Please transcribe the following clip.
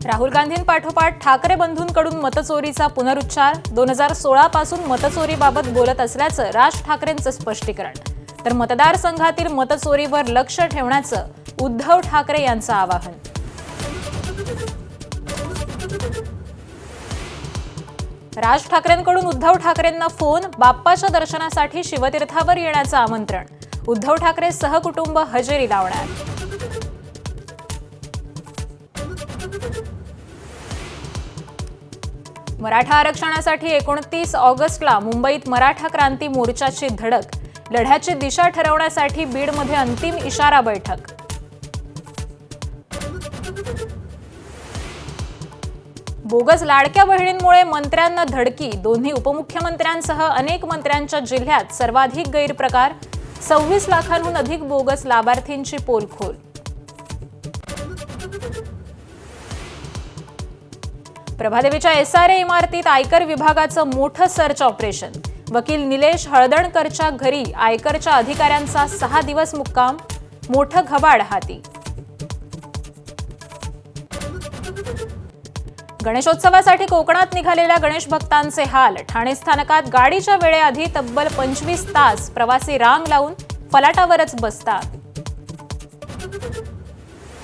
राहुल गांधींपाठोपाठ ठाकरे बंधूंकडून मतचोरीचा पुनरुच्चार. 2016 पासून मतचोरीबाबत बोलत असल्याचं राज ठाकरेंचं स्पष्टीकरण. तर मतदारसंघातील मतचोरीवर लक्ष ठेवण्याचं उद्धव ठाकरे यांचं आवाहन. राज ठाकरेंकडून उद्धव ठाकरेंना फोन. बाप्पाच्या दर्शनासाठी शिवतीर्थावर येण्याचं आमंत्रण. उद्धव ठाकरे सहकुटुंब हजेरी लावणार. मराठा आरक्षणासाठी 29 ऑगस्टला मुंबईत मराठा क्रांती मोर्चाची धडक. लढ्याची दिशा ठरवण्यासाठी बीडमध्ये अंतिम इशारा बैठक. बोगस लाडक्या बहिणींमुळे मंत्र्यांना धडकी. दोन्ही उपमुख्यमंत्र्यांसह अनेक मंत्र्यांच्या जिल्ह्यात सर्वाधिक गैरप्रकार. 26 लाखांहून अधिक बोगस लाभार्थींची पोलखोल. प्रभादेवीच्या एसआरए इमारतीत आयकर विभागाचं मोठं सर्च ऑपरेशन. वकील निलेश हळदणकरच्या घरी आयकरच्या अधिकाऱ्यांचा 6 दिवस मुक्काम. मोठं घबाड हाती. गणेशोत्सवासाठी कोकणात निघालेल्या गणेश भक्तांचे हाल. ठाणे स्थानकात गाडीच्या वेळेआधी तब्बल 25 तास प्रवासी रांग लावून फलाटावरच बसतात.